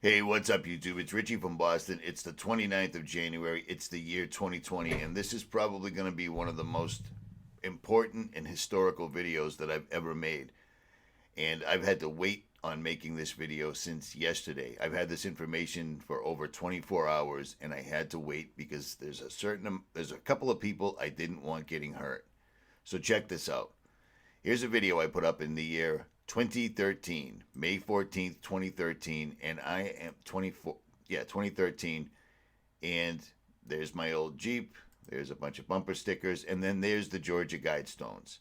Hey, what's up, YouTube? It's Richie from Boston. It's the 29th of January. It's the year 2020, and this is probably going to be one of the most important and historical videos that I've ever made. And I've had to wait on making this video since yesterday. I've had this information for over 24 hours, and I had to wait because there's a couple of people I didn't want getting hurt. So check this out. Here's a video I put up in the year 2013, May 14th, 2013, and I am 24, yeah, 2013, and there's my old Jeep, there's a bunch of bumper stickers, and then there's the Georgia Guidestones.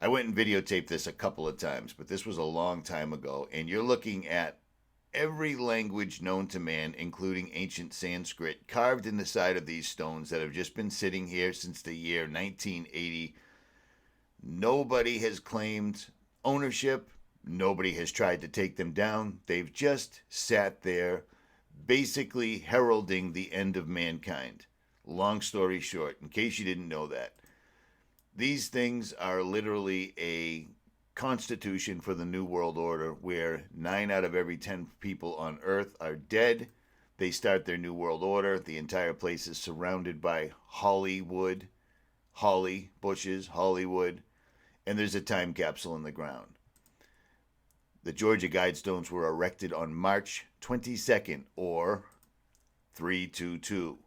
I went and videotaped this a couple of times, but this was a long time ago, and you're looking at every language known to man, including ancient Sanskrit, carved in the side of these stones that have just been sitting here since the year 1980. Nobody has claimed ownership. Nobody has tried to take them down. They've just sat there, basically heralding the end of mankind. Long story short, in case you didn't know that, these things are literally a constitution for the New World Order where 9 out of every 10 people on Earth are dead. They start their New World Order. The entire place is surrounded by Hollywood, holly bushes, Hollywood, and there's a time capsule in the ground. The Georgia Guidestones were erected on March 22nd, or 322.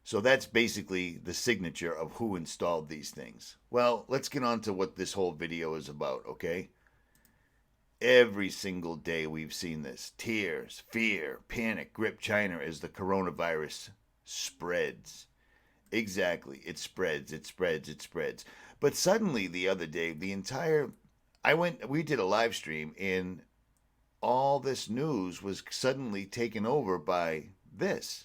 So that's basically the signature of who installed these things. Well, let's get on to what this whole video is about, okay? Every single day we've seen this. Tears, fear, panic grip China as the coronavirus spreads. Exactly. It spreads, it spreads, it spreads. But suddenly the other day, we did a live stream, and all this news was suddenly taken over by this.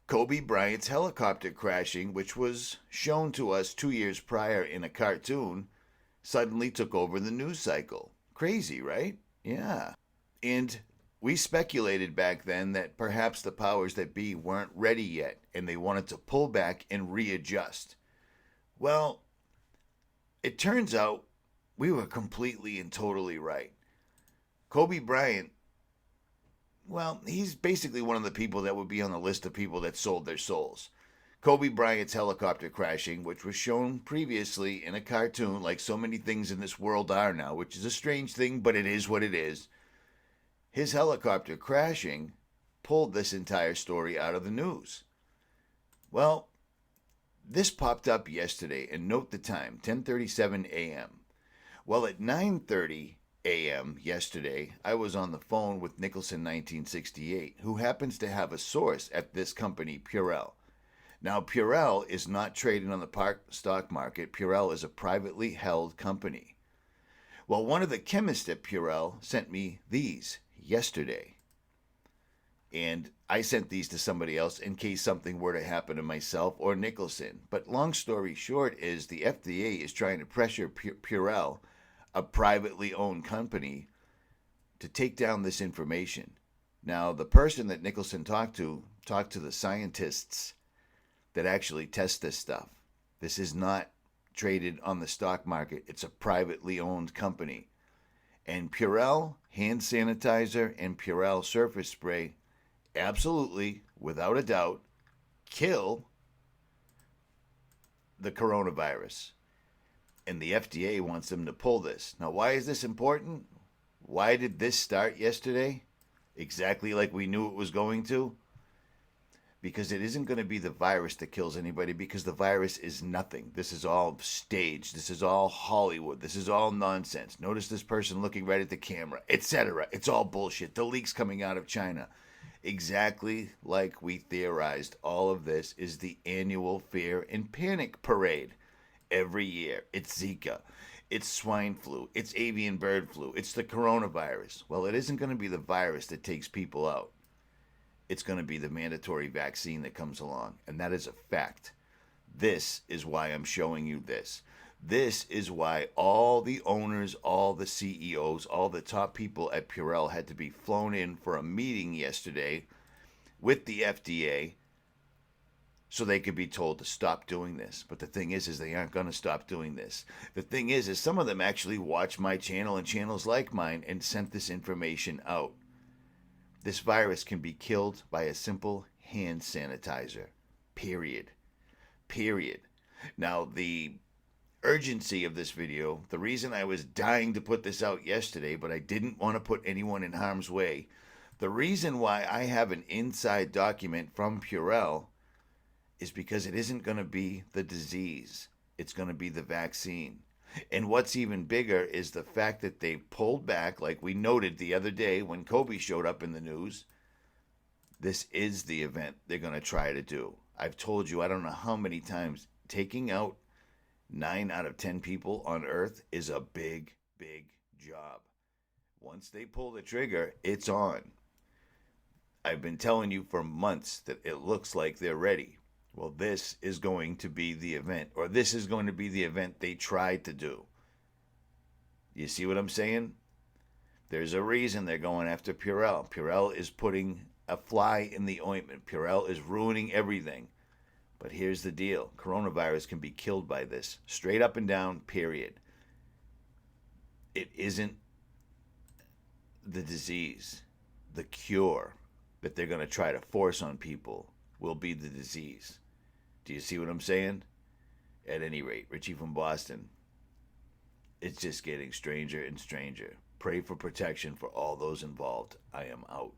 Kobe Bryant's helicopter crashing, which was shown to us 2 years prior in a cartoon, suddenly took over the news cycle. Crazy, right? Yeah. And we speculated back then that perhaps the powers that be weren't ready yet and they wanted to pull back and readjust. Well, it turns out we were completely and totally right. Kobe Bryant, well, he's basically one of the people that would be on the list of people that sold their souls. Kobe Bryant's helicopter crashing, which was shown previously in a cartoon, like so many things in this world are now, which is a strange thing, but it is what it is. His helicopter crashing pulled this entire story out of the news. Well, this popped up yesterday, and note the time, 10:37 a.m. Well, at 9:30 a.m. yesterday, I was on the phone with Nicholson 1968, who happens to have a source at this company, Purell. Now, Purell is not traded on the stock market. Purell is a privately held company. Well, one of the chemists at Purell sent me these yesterday. And I sent these to somebody else in case something were to happen to myself or Nicholson. But long story short is the FDA is trying to pressure Purell, a privately owned company, to take down this information. Now, the person that Nicholson talked to the scientists that actually test this stuff. This is not traded on the stock market. It's a privately owned company. And Purell hand sanitizer and Purell surface spray absolutely, without a doubt, kill the coronavirus. And the FDA wants them to pull this. Now, why is this important? Why did this start yesterday? Exactly like we knew it was going to? Because it isn't going to be the virus that kills anybody, because the virus is nothing. This is all staged. This is all Hollywood. This is all nonsense. Notice this person looking right at the camera, etc. It's all bullshit. The leaks coming out of China. Exactly like we theorized, all of this is the annual fear and panic parade. Every year, it's Zika, it's swine flu, it's avian bird flu, it's the coronavirus. Well, it isn't going to be the virus that takes people out. It's going to be the mandatory vaccine that comes along, and that is a fact. This is why I'm showing you this. This is why all the owners, all the CEOs, all the top people at Purell had to be flown in for a meeting yesterday with the FDA so they could be told to stop doing this. But the thing is they aren't going to stop doing this. The thing is some of them actually watch my channel and channels like mine and sent this information out. This virus can be killed by a simple hand sanitizer. Period. Period. Now, the urgency of this video, the reason I was dying to put this out yesterday, but I didn't want to put anyone in harm's way, the reason why I have an inside document from Purell is because it isn't going to be the disease. It's going to be the vaccine. And what's even bigger is the fact that they pulled back, like we noted the other day when Kobe showed up in the news. This is the event they're going to try to do. I've told you, I don't know how many times, taking out 9 out of 10 people on Earth is a big, big job. Once they pull the trigger, it's on. I've been telling you for months that it looks like they're ready. Well, this is going to be the event, or this is going to be the event they tried to do. You see what I'm saying? There's a reason they're going after Purell. Purell is putting a fly in the ointment. Purell is ruining everything. But here's the deal. Coronavirus can be killed by this. Straight up and down, period. It isn't the disease. The cure that they're going to try to force on people will be the disease. Do you see what I'm saying? At any rate, Richie from Boston, it's just getting stranger and stranger. Pray for protection for all those involved. I am out.